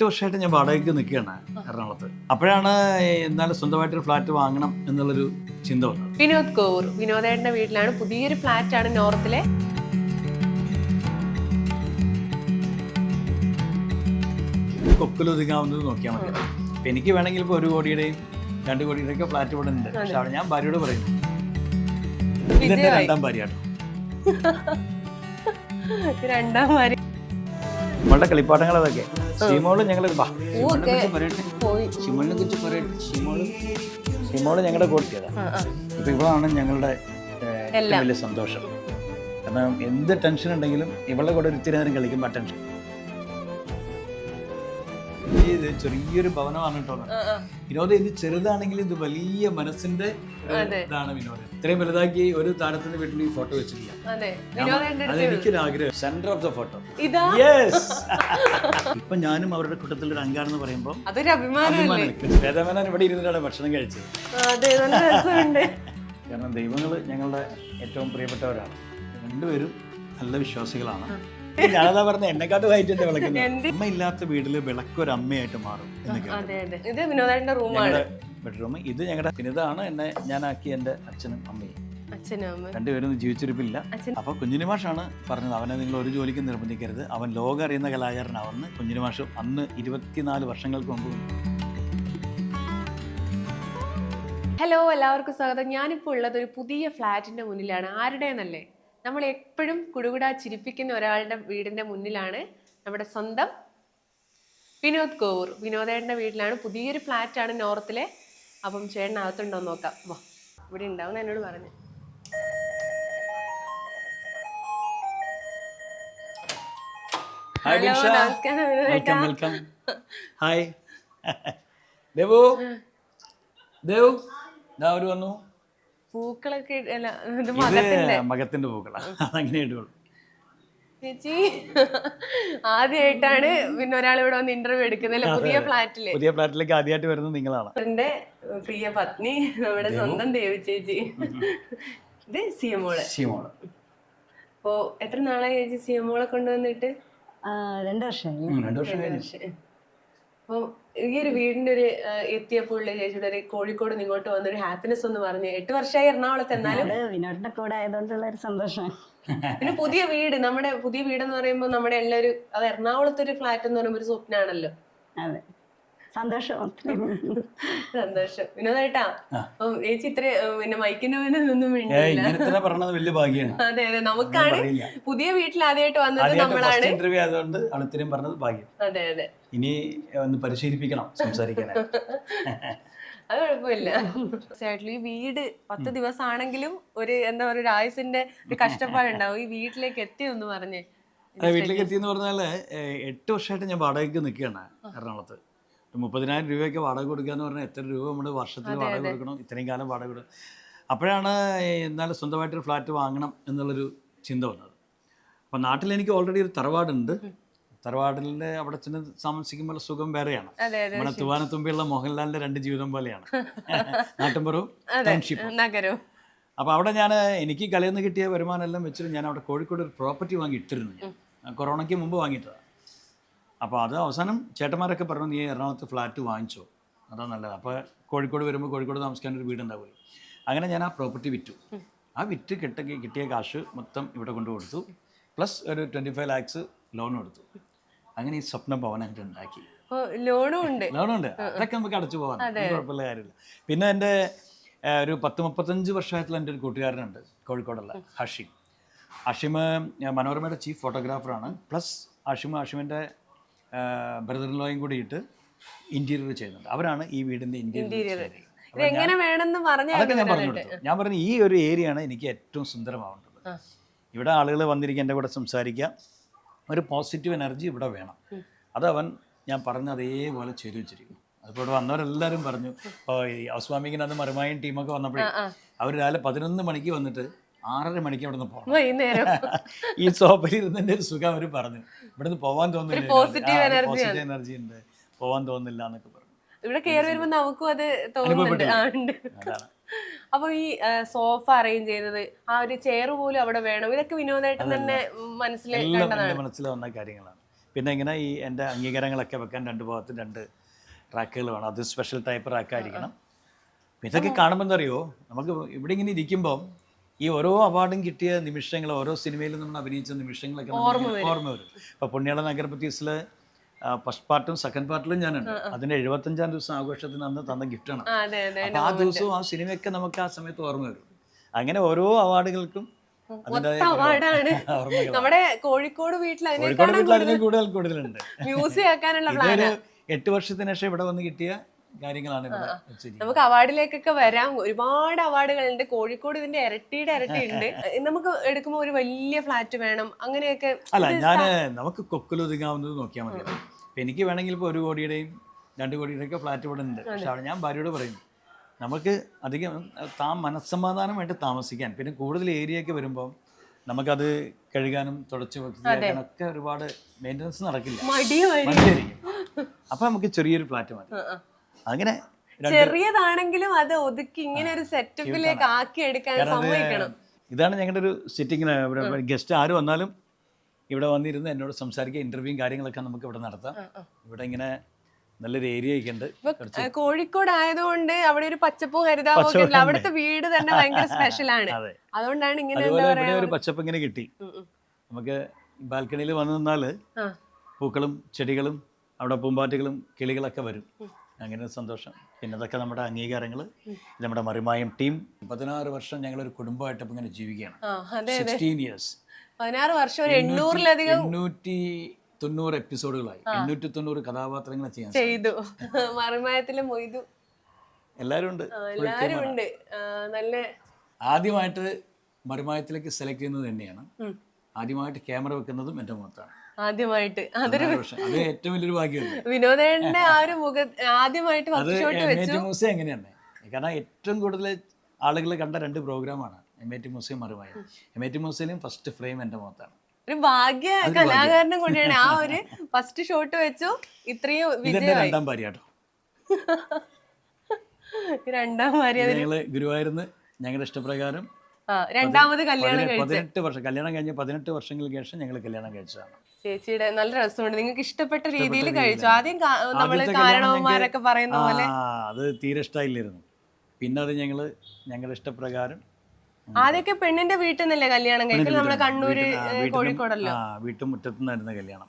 വർഷമായിട്ട് ഞാൻ വാടകയ്ക്ക് നിൽക്കുകയാണ് എറണാകുളത്ത്. അപ്പോഴാണ് എന്നാലും സ്വന്തമായിട്ടൊരു ഫ്ലാറ്റ് വാങ്ങണം എന്നുള്ളൊരു ചിന്ത വന്നത്. വിനോദ് കോവൂർ, വിനോദേട്ടന്റെ വീട്ടിലാണ്. പുതിയൊരു ഫ്ലാറ്റ് ആണ് നോർത്തിലെ. കൊക്കിലൊതുങ്ങാവുന്നത് നോക്കിയാൽ മതി. അപ്പം എനിക്ക് വേണമെങ്കിൽ ഇപ്പോൾ 1 കോടിയുടെയും 2 കോടിയുടെയും ഒക്കെ ഫ്ലാറ്റ് ഇവിടെ ഉണ്ട്. പക്ഷെ അവിടെ ഞാൻ ഭാര്യയോട് പറയുന്നു, ഇതെന്റെ രണ്ടാം ഭാര്യയാണ്. രണ്ടാം ഭാര്യ നമ്മളുടെ കളിപ്പാട്ടങ്ങൾ അതൊക്കെ. ഷിമോള് ഞങ്ങൾ ഷിമോള് ഞങ്ങളുടെ കൂട്ടിയതാണ്. ഇപ്പൊ ഇവളാണ് ഞങ്ങളുടെ ഏറ്റവും വലിയ സന്തോഷം. കാരണം എന്ത് ടെൻഷൻ ഉണ്ടെങ്കിലും ഇവളുടെ കൂടെ ഒരു ഇത്തിരി നേരം കളിക്കുമ്പോൾ ആ ടെൻഷൻ. ഇത് ചെറിയൊരു ഭവനമാണ് കേട്ടോ വിനോദം. ഇത് ചെറുതാണെങ്കിലും ഇത് വലിയ മനസ്സിന്റെ ഇതാണ് വിനോദം. ഇത്രയും വലുതാക്കി ഒരു താരത്തിന്റെ വീട്ടിൽ ഈ ഫോട്ടോ വെച്ചിട്ടില്ല. അതെനിക്കൊരു ആഗ്രഹം. Centre of the photo. ഇപ്പൊ ഞാനും അവരുടെ കൂട്ടത്തിൽ ഒരു അംഗാണെന്ന് പറയുമ്പോൾ വേദമേനോൻ ഇവിടെ ഇരുന്നിട്ടാണ് ഭക്ഷണം കഴിച്ചത്. കാരണം ദൈവങ്ങള് ഞങ്ങളുടെ ഏറ്റവും പ്രിയപ്പെട്ടവരാണ്. രണ്ടുപേരും നല്ല വിശ്വാസികളാണ്. ഞാനതാ പറഞ്ഞ എന്നെക്കാട്ട് വായിച്ചിട്ട് വിളക്കുന്നത്. അമ്മ ഇല്ലാത്ത വീട്ടില് വിളക്ക് ഒരു അമ്മയായിട്ട് മാറും എന്നൊക്കെ. ബെഡ്റൂം ഇത് ഞങ്ങളുടെ. പിന്നെ ഇതാണ് എന്നെ ഞാനാക്കിയ എന്റെ അച്ഛനും അമ്മയും. രണ്ടുപേരും ജീവിച്ചിരിപ്പില്ല. അപ്പൊ കുഞ്ഞിനി മാഷാണ് പറഞ്ഞത്, അവനെ നിങ്ങൾ ഒരു ജോലിക്ക് നിർബന്ധിക്കരുത്, അവൻ ലോകം അറിയുന്ന കലാകാരനാവെന്ന്. കുഞ്ഞിനി മാഷ് അന്ന് 24 വർഷങ്ങൾക്ക് മുമ്പ്. ഹലോ, എല്ലാവർക്കും സ്വാഗതം. ഞാനിപ്പോൾ ഉള്ളത് ഒരു പുതിയ ഫ്ലാറ്റിന്റെ മുന്നിലാണ്. ആരുടേന്നല്ലേ? നമ്മൾ എപ്പോഴും കുടുകുടാ ചിരിപ്പിക്കുന്ന ഒരാളുടെ വീടിന്റെ മുന്നിലാണ്. നമ്മുടെ സ്വന്തം വിനോദ് കോവൂർ, വിനോദേട്ടന്റെ വീട്ടിലാണ്. പുതിയൊരു ഫ്ലാറ്റാണ് നോർത്തിലെ. അപ്പം ചേട്ടൻ അകത്തുണ്ടോ നോക്കാം. വാ, ഇവിടെ ഉണ്ടാവും എന്നോട് പറഞ്ഞു. ഹലോ, നമസ്കാരം വിനോദേട്ടാ. ഹായ് ദേവു. ദേവു അവര് വന്നു. പൂക്കളൊക്കെ മകത്തിന്റെ പൂക്കളാണ്, അതങ്ങനെ ഇടുള്ളൂ. ചേച്ചി ആദ്യമായിട്ടാണ് പിന്നെ ഒരാൾ ഇവിടെ വന്ന് ഇന്റർവ്യൂ എടുക്കുന്നത് പുതിയ ഫ്ലാറ്റിലേക്ക് ആദ്യമായിട്ട് വരുന്നത് നിങ്ങളാണ്. എന്റെ പ്രിയ പത്നി, നമ്മുടെ സ്വന്തം ദേവി ചേച്ചി. ഇത് സിയമോള്. അപ്പോ എത്ര നാളായി ചേച്ചി സിയമോളെ കൊണ്ടുവന്നിട്ട്? 2 വർഷമായി. അപ്പൊ ഈ ഒരു വീടിന്റെ ഒരു എത്തിയപ്പോൾ ചേച്ചിയുടെ ഒരു കോഴിക്കോട് ഇങ്ങോട്ട് വന്നൊരു ഹാപ്പിനെസ് ഒന്ന് പറഞ്ഞു. 8 വർഷമായി എറണാകുളത്ത്. എന്നാലും വിനോദിന്റെ കൂടെ ആയതുകൊണ്ടുള്ള ഒരു സന്തോഷം. പിന്നെ പുതിയ വീട്, നമ്മുടെ പുതിയ വീടെന്ന് പറയുമ്പോൾ നമ്മുടെ എല്ലാവരും അത് എറണാകുളത്ത് ഒരു ഫ്ലാറ്റ് എന്ന് പറയുമ്പോൾ ഒരു സ്വപ്നാണല്ലോ. അതെ, സന്തോഷം. വിനോദേട്ടാ, ചേച്ചി ഇത്ര പിന്നെ മൈക്കിന്റെ ഒന്നും വലിയ ഭാഗ്യമാണ്. അതെ അതെ, നമുക്കാണ് പുതിയ വീട്ടിൽ ആദ്യമായിട്ട് വന്നത് നമ്മളാണ്. അതെ അതെ, ഇനി ഒന്ന് പരിശീലിപ്പിക്കണം സംസാരിക്കാൻ. അത് കുഴപ്പമില്ല. ഈ വീട് 10 ദിവസമാണെങ്കിലും ഒരു എന്താ പറയുക, ഒരു ആയുസിന്റെ ഒരു കഷ്ടപ്പാടുണ്ടാവും. ഈ വീട്ടിലേക്ക് എത്തിയെന്ന് പറഞ്ഞേ. വീട്ടിലേക്ക് എത്തിയെന്ന് പറഞ്ഞാല് 8 വർഷമായിട്ട് ഞാൻ വാടകയ്ക്ക് നിൽക്കുകയാണ് എറണാകുളത്ത്. 30,000 രൂപയൊക്കെ വാടക കൊടുക്കുക എന്ന് പറഞ്ഞാൽ എത്ര രൂപ നമ്മൾ വർഷത്തിൽ വാടക കൊടുക്കണം? ഇത്രയും കാലം വാടക കൊടുക്കും. അപ്പോഴാണ് എന്നാലും സ്വന്തമായിട്ടൊരു ഫ്ലാറ്റ് വാങ്ങണം എന്നുള്ളൊരു ചിന്ത വന്നത്. അപ്പം നാട്ടിൽ എനിക്ക് ഓൾറെഡി ഒരു തറവാടുണ്ട്. തറവാടിൻ്റെ അവിടെ ചെന്ന് താമസിക്കുമ്പോൾ സുഖം വേറെയാണ്. നമ്മുടെ തൂവാനത്തുമ്പിയുള്ള മോഹൻലാലിന്റെ 2 ജീവിതം പോലെയാണ്, നാട്ടിൻപുറവും നഗരവും. അപ്പോൾ അവിടെ എനിക്ക് കലയിൽ നിന്ന് കിട്ടിയ വരുമാനം എല്ലാം വെച്ചിട്ട് ഞാൻ അവിടെ കോഴിക്കോട് ഒരു പ്രോപ്പർട്ടി വാങ്ങി ഇട്ടിരുന്നു. ഞാൻ കൊറോണയ്ക്ക് മുമ്പ് വാങ്ങിയിട്ടതാണ്. അപ്പോൾ അത് അവസാനം ചേട്ടന്മാരൊക്കെ പറഞ്ഞു, നീ എറണാകുളത്ത് ഫ്ലാറ്റ് വാങ്ങിച്ചോ, അതാ നല്ലത്. അപ്പോൾ കോഴിക്കോട് വരുമ്പോൾ കോഴിക്കോട് താമസിക്കാൻ ഒരു വീടുണ്ടാവുമല്ലോ. അങ്ങനെ ഞാൻ ആ പ്രോപ്പർട്ടി വിറ്റു. ആ വിറ്റ് കിട്ടിയ കാശ് മൊത്തം ഇവിടെ കൊണ്ടു കൊടുത്തു. പ്ലസ് ഒരു 25 lakhs ലോൺ എടുത്തു. അങ്ങനെ ഈ സ്വപ്ന ഭവനം ഉണ്ടാക്കി. ലോണുണ്ട്, അതൊക്കെ നമുക്ക് അടച്ചു പോകാൻ കുഴപ്പമില്ല കാര്യമില്ല. പിന്നെ എൻ്റെ ഒരു 10-35 വർഷമായിട്ടുള്ള എൻ്റെ ഒരു കൂട്ടുകാരനുണ്ട് കോഴിക്കോടുള്ള ഹഷിം മനോരമയുടെ ചീഫ് ഫോട്ടോഗ്രാഫറാണ്. പ്ലസ് ഹഷിമിൻ്റെ ബ്രദറിലോയും കൂടിയിട്ട് ഇന്റീരിയർ ചെയ്യുന്നുണ്ട്. അവരാണ് ഈ വീടിൻ്റെ ഇന്റീരിയർ. അതൊക്കെ ഞാൻ പറഞ്ഞു കൊടുത്തു. ഞാൻ പറഞ്ഞു, ഈ ഒരു ഏരിയയാണ് എനിക്ക് ഏറ്റവും സുന്ദരമാവേണ്ടത്. ഇവിടെ ആളുകൾ വന്നിരിക്കുക, എൻ്റെ കൂടെ സംസാരിക്കുക, ഒരു പോസിറ്റീവ് എനർജി ഇവിടെ വേണം. ഞാൻ പറഞ്ഞ അതേപോലെ ചെയ്തു വെച്ചിരിക്കുന്നു. അതിപ്പോൾ ഇവിടെ വന്നവരെല്ലാവരും പറഞ്ഞു. ഇപ്പോൾ ഈ ഹൗസ്വാമിങ്ങിന് അന്ന് മറുമായും ടീമൊക്കെ വന്നപ്പോഴേ അവർ രാവിലെ 11 മണിക്ക് വന്നിട്ട് 6:30 മണിക്ക് ഇവിടെ നിന്ന് പോകണം. ഈ സോഫയിൽ ഇരുന്നതിൻ്റെ ഒരു സുഖം അവർ പറഞ്ഞു. ഇവിടെ നിന്ന് പോകാൻ തോന്നുന്നില്ല, പോസിറ്റീവ് എനർജി ഉണ്ട്, പോകാൻ തോന്നുന്നില്ല എന്നൊക്കെ പറഞ്ഞു. ഇവിടെ കയറി വരുമ്പോൾ നമുക്കും അത് തോന്നുന്നുണ്ട്. അപ്പൊ ഈ സോഫ അറേഞ്ച് ചെയ്തത്, ആ ഒരു ചെയർ പോലും അവിടെ വേണം, ഇതൊക്കെ വിനോദേട്ടൻ തന്നെ മനസ്സിലാവുന്ന കാര്യങ്ങളാണ്. പിന്നെ ഇങ്ങനെ ഈ എൻ്റെ അംഗീകാരങ്ങളൊക്കെ വെക്കാൻ 2 ഭാഗത്തും 2 റാക്കുകൾ വേണം. അത് സ്പെഷ്യൽ ടൈപ്പ് റാക്കായിരിക്കണം. ഇതൊക്കെ കാണുമ്പോൾ എന്താ അറിയോ, നമുക്ക് ഇവിടെ ഇങ്ങനെ ഇരിക്കുമ്പോൾ ഈ ഓരോ അവാർഡും കിട്ടിയ നിമിഷങ്ങൾ, ഓരോ സിനിമയിലും നമ്മൾ അഭിനയിച്ച നിമിഷങ്ങളൊക്കെ നമുക്ക് ഓർമ്മ വരും. ഇപ്പോൾ പുണ്യാള നഗരപത്തീസിൽ ഫസ്റ്റ് പാർട്ടും സെക്കൻഡ് പാർട്ടിലും ഞാനുണ്ട്. അതിൻ്റെ 75-ാം ദിവസം ആഘോഷത്തിന് അന്ന് തന്ന ഗിഫ്റ്റാണ്. അപ്പോൾ ആ ദിവസവും ആ സിനിമയൊക്കെ നമുക്ക് ആ സമയത്ത് ഓർമ്മ വരും. അങ്ങനെ ഓരോ അവാർഡുകൾക്കും അവാർഡാണ് നമ്മുടെ കോഴിക്കോട് വീട്ടിൽ അതിലും കൂടുതലുണ്ട്. മ്യൂസിയം ആക്കാനുള്ള ഇതൊരു 8 വർഷത്തിന് ശേഷം ഇവിടെ വന്ന് കിട്ടിയ കാര്യങ്ങളാണ് ഇവിടെ വെച്ചിരിക്കുന്നത്. നമുക്ക് അവാർഡിലേക്കൊക്കെ വരാം. ഒരുപാട് അവാർഡുകളുണ്ട്. കോഴിക്കോട് ഇതിന്റെ ഇരട്ടി ഉണ്ട്. നമുക്ക് എടുക്കുമ്പോൾ ഒരു വലിയ ഫ്ലാറ്റ് വേണം അങ്ങനെയൊക്കെ. അല്ല, നമുക്ക് കൊക്കിലൊതുങ്ങാവുന്നത് നോക്കിയാൽ മതി. എനിക്ക് വേണമെങ്കിൽ ഇപ്പോൾ 1 കോടിയുടെയും 2 കോടിയുടെയും ഒക്കെ ഫ്ലാറ്റ് ഇവിടെ ഉണ്ട്. പക്ഷെ അവിടെ ഞാൻ ഭാര്യയോട് പറയും, നമുക്ക് അധികം മനസ്സമാധാനം വേണ്ടി താമസിക്കാൻ, പിന്നെ കൂടുതൽ ഏരിയയൊക്കെ വരുമ്പോൾ നമുക്കത് കഴുകാനും തുടച്ച് വൃത്തിയാക്കാനൊക്കെ ഒരുപാട് മെയിൻ്റനൻസ് നടക്കില്ല, മടിയായിരിക്കും. അപ്പം നമുക്ക് ചെറിയൊരു ഫ്ലാറ്റ് മതി. അങ്ങനെ ചെറിയതാണെങ്കിലും അത് ഒതുക്കി ഇങ്ങനെ ഒരു സെറ്റപ്പിലേക്ക് ആക്കി എടുക്കാൻ സമ്മതിക്കണം. ഇതാണ് ഞങ്ങളുടെ ഒരു സിറ്റിങ്ങിന്. ഇവിടെ ഗസ്റ്റ് ആര് വന്നാലും ഇവിടെ വന്നിരുന്ന് എന്നോട് സംസാരിക്കുക, ഇന്റർവ്യൂയും കാര്യങ്ങളൊക്കെ നമുക്ക് ഇവിടെ നടത്താം. ഇവിടെ ഇങ്ങനെ നല്ലൊരു ഏരിയ ഒക്കെ ഉണ്ട്. കോഴിക്കോട് ആയതുകൊണ്ട് അവിടെ ഒരു പച്ചപ്പും ഹരിതാവും ഒക്കെ ഉണ്ട്. അവിടുത്തെ വീട് തന്നെ ഭയങ്കര സ്പെഷ്യലാണ്. അതുകൊണ്ടാണ് ഇങ്ങനെ ഒരു പച്ചപ്പ് ഇങ്ങനെ കിട്ടി. നമുക്ക് ബാൽക്കണിയിൽ വന്നു നിന്നാല് പൂക്കളും ചെടികളും അവിടെ പൂമ്പാറ്റകളും കിളികളൊക്കെ വരും. അങ്ങനെ സന്തോഷം. പിന്നെ അതൊക്കെ നമ്മുടെ അംഗീകാരങ്ങൾ. നമ്മുടെ മറിമായം ടീം 16 വർഷം ഞങ്ങളൊരു കുടുംബമായിട്ട് ഇങ്ങനെ ജീവിക്കുകയാണ്. 16 years. 16 വർഷം 800-ലധികം 890 എപ്പിസോഡുകളായി. 890 കഥാപാത്രങ്ങൾ ചെയ്തു. മറിമായത്തിലെ മൊയ്തു എല്ലാവരും ഉണ്ട്. നല്ല ആദ്യമായിട്ട് മറിമായത്തിലേക്ക് സെലക്ട് ചെയ്യുന്നത് തന്നെയാണ്. ആദ്യമായിട്ട് ക്യാമറ വെക്കുന്നതും എൻ്റെ മുഖത്താണ്. ആദ്യമായിട്ട് അത് ഏറ്റവും വലിയൊരു ഭാഗ്യമാണ്. വിനോദേട്ടന്റെ ആ ഒരു ആദ്യമായിട്ട് മ്യൂസിയം എങ്ങനെയാണ്, കാരണം ഏറ്റവും കൂടുതൽ ആളുകൾ കണ്ട 2 പ്രോഗ്രാമാണ് എം.ഐ.ടി മ്യൂസിയം മറിമായം. എം.ഐ.ടി മ്യൂസിയം ഫസ്റ്റ് ഫ്രെയിം എൻ്റെ മുഖത്താണ്. ഒരു ഭാഗ്യ കലാകാരനും കൂടിയാണ്. ആ ഒരു ഫസ്റ്റ് ഷോട്ട് വെച്ചു ഇത്രയും ഇതെന്റെ 2ാം ഭാര്യ കേട്ടോ. 2ാം ഭാര്യ. ഞങ്ങള് ഗുരുവായൂരിന്ന് ഞങ്ങളുടെ ഇഷ്ടപ്രകാരം രണ്ടാമത് കല്യാണം 18 വർഷം കല്യാണം കഴിഞ്ഞ് 18 വർഷങ്ങൾക്ക് ശേഷം ഞങ്ങൾ കല്യാണം കഴിച്ചതാണ്. ചേച്ചിയുടെ നല്ല രസമുണ്ട്. നിങ്ങൾക്ക് ഇഷ്ടപ്പെട്ട രീതിയിൽ കഴിച്ചു. ആദ്യം നമ്മള് കാരണവന്മാരൊക്കെ പറയുന്ന പോലെ അത് തീരെ ഇഷ്ടമായില്ലായിരുന്നു. പിന്നെ അത് ഞങ്ങളുടെ ഇഷ്ടപ്രകാരം. ആദ്യമൊക്കെ പെണ്ണിന്റെ വീട്ടിൽ നിന്നല്ലേ കല്യാണം കഴിക്കൽ? നമ്മള് കണ്ണൂര് കോഴിക്കോടല്ലോ. വീട്ടുമുറ്റത്തു നിന്നായിരുന്നു കല്യാണം.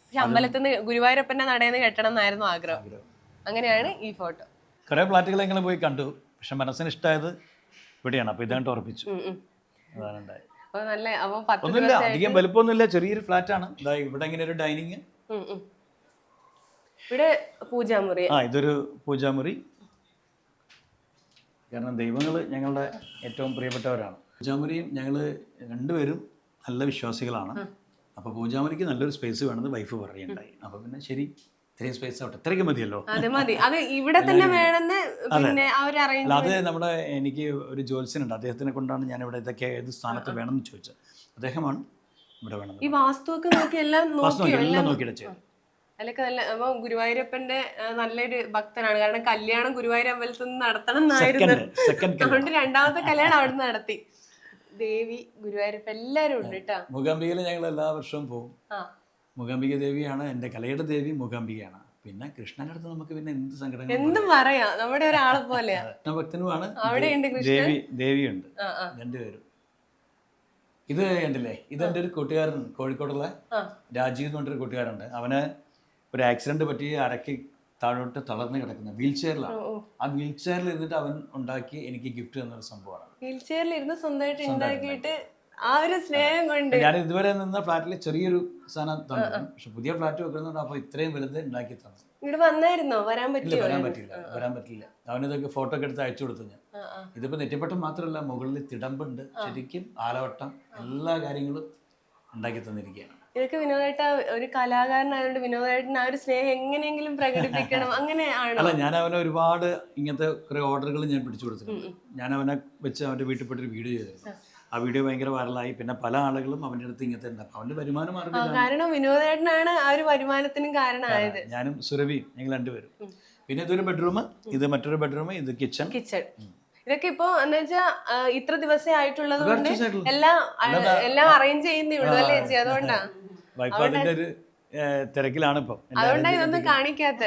പക്ഷെ അമ്പലത്തിൽ നിന്ന് ഗുരുവായൂരപ്പന്റെ നടയിൽ കെട്ടണം എന്നായിരുന്നു ആഗ്രഹം. അങ്ങനെയാണ് ഈ ഫോട്ടോ. കുറെ ഫ്ലാറ്റുകൾ ഞങ്ങൾ പോയി കണ്ടു. പക്ഷെ മനസ്സിന് ഇഷ്ടമായത് ഇവിടെയാണ്. അപ്പൊ ഇതാണ്ട് ഉറപ്പിച്ചു. അതാണ് ഉണ്ടായത്. ഒന്നുമില്ല, അധികം വലുപ്പമൊന്നുമില്ല, ചെറിയൊരു ഫ്ലാറ്റ് ആണ്. ഇവിടെ ഇങ്ങനെ ഒരു ഡൈനിങ്, ഇവിടെ പൂജാമുറി. ഇതൊരു പൂജാമുറി. കാരണം ദൈവങ്ങൾ ഞങ്ങളുടെ ഏറ്റവും പ്രിയപ്പെട്ടവരാണ്. പൂജാമുറിയും ഞങ്ങള് 2 പേരും നല്ല വിശ്വാസികളാണ്. അപ്പൊ പൂജാമുറിക്ക് നല്ലൊരു സ്പേസ് വേണമെന്ന് വൈഫ് പറയുണ്ടായി. അപ്പൊ പിന്നെ ശരി, ഇത്രയും സ്പേസ് ആവട്ടെ, ഇത്രയ്ക്ക് മതിയല്ലോ. ഇവിടെ തന്നെ വേണമെന്ന്. അത് നമ്മുടെ എനിക്ക് ഒരു ജോത്സ്യനുണ്ട്, അദ്ദേഹത്തിനെ കൊണ്ടാണ് ഞാൻ ഇവിടെ ഇതൊക്കെ ഏത് സ്ഥാനത്ത് വേണമെന്ന് ചോദിച്ചത്. അദ്ദേഹമാണ് ഇവിടെ വേണം. ഈ വാസ്തുവൊക്കെ നോക്കി എല്ലാം നോക്കിയിട്ട് ചെയ്തു. അതിലൊക്കെ നല്ല. അപ്പൊ ഗുരുവായൂരപ്പന്റെ നല്ലൊരു ഭക്തനാണ്. കാരണം കല്യാണം ഗുരുവായൂർ അമ്പലത്തിൽ നിന്ന് നടത്തണം എന്നായിരുന്നു. അതുകൊണ്ട് 2ാമത്തെ കല്യാണം അവിടെ നിന്ന് നടത്തി. ദേവി, ഗുരുവായൂരപ്പ എല്ലാരും ഉണ്ട് കേട്ടോ. മൂകാംബികയിൽ ഞങ്ങൾ എല്ലാ വർഷവും പോകും. മൂകാംബിക ദേവിയാണ് എൻ്റെ കലയുടെ ദേവി. മൂകാംബികയാണ്. പിന്നെ കൃഷ്ണന്റെ അടുത്ത് നമുക്ക് പിന്നെ എന്ത് സങ്കടം എന്തും പറയാം. നമ്മുടെ ഒരാളെ പോലെയാ. കൃഷ്ണഭക്തനുമാണ്. ദേവിയുണ്ട്. 2 പേരും. ഇത് കണ്ടില്ലേ, ഇതെന്റെ ഒരു കൂട്ടുകാരൻ കോഴിക്കോടുള്ള രാജീവ് എന്ന് പറഞ്ഞൊരു കൂട്ടുകാരുണ്ട്. അവന് ഒരു ആക്സിഡന്റ് പറ്റി അരക്ക് താഴോട്ട് തളർന്ന് കിടക്കുന്ന വീൽ ചെയറിലാണ്. ആ വീൽ ചെയറിൽ ഇരുന്നിട്ട് അവൻ ഉണ്ടാക്കി എനിക്ക് ഗിഫ്റ്റ് തന്നൊരു സംഭവമാണ്. വീൽ ചെയറിൽ ഇരുന്ന് സ്വന്തമായിട്ട് ഉണ്ടാക്കിയിട്ട് ആ ഒരു സ്നേഹം കൊണ്ട്. ഞാൻ ഇതുവരെ നിന്ന ഫ്ലാറ്റിൽ ചെറിയൊരു സാധനം തന്നു. പക്ഷെ പുതിയ ഫ്ലാറ്റ് വെക്കുന്നുണ്ട്. അപ്പൊ ഇത്രയും വലുത് ഉണ്ടാക്കി തന്നു. ഇവിടെ വന്നായിരുന്നോ? വരാൻ പറ്റില്ല. അവനിതൊക്കെ ഫോട്ടോ ഒക്കെ എടുത്ത് അയച്ചു കൊടുത്തു ഞാൻ. ഇതിപ്പോ നെറ്റിപ്പട്ടം മാത്രമല്ല, മുകളിൽ തിടമ്പുണ്ട്, ശരിക്കും ആലവട്ടം, എല്ലാ കാര്യങ്ങളും ഉണ്ടാക്കി തന്നിരിക്കുകയാണ്. ഇതൊക്കെ വിനോദേട്ട ഒരു കലാകാരനായതുകൊണ്ട് വിനോദേട്ടന് ആ ഒരു സ്നേഹം എങ്ങനെയെങ്കിലും പ്രകടിപ്പിക്കണം, അങ്ങനെയാണോ? അല്ല, ഞാൻ അവനെ ഒരുപാട് ഇങ്ങനത്തെ കുറെ ഓർഡറുകൾ ഞാൻ പിടിച്ചു കൊടുത്തിട്ടുണ്ട്. ഞാൻ അവനെ വെച്ച് അവന്റെ വീട്ടിൽ പോയിട്ടൊരു വീഡിയോ ചെയ്തിരുന്നു. ആ വീഡിയോ ഭയങ്കര വൈറലായി. പിന്നെ പല ആളുകളും അവന്റെ അടുത്ത് ഇങ്ങനത്തെ ഉണ്ട്. അവന്റെ വരുമാനം മാർഗ്ഗം. കാരണം വിനോദേട്ടനാണ് ആ ഒരു വരുമാനത്തിനും കാരണമായത്. ഞാനും സുരഭിയും ഞങ്ങൾ 2 പേരും. പിന്നെ ഇതൊരു ബെഡ്റൂം, ഇത് മറ്റൊരു ബെഡ്റൂം, ഇത് കിച്ചൺ. ഇതൊക്കെ ഇപ്പൊ എന്താ വെച്ചാ ഇത്ര ദിവസേ ആയിട്ടുള്ളത് കൊണ്ട് എല്ലാം അറേഞ്ച് ചെയ്യുന്നേ ഉള്ളൂ അല്ലേ ചേച്ചി? അതുകൊണ്ടാ വൈഫ് അതിന്റെ ഒരു തിരക്കിലാണ് ഇപ്പം. അതുകൊണ്ടാണ് ഇതൊന്നും കാണിക്കാത്ത.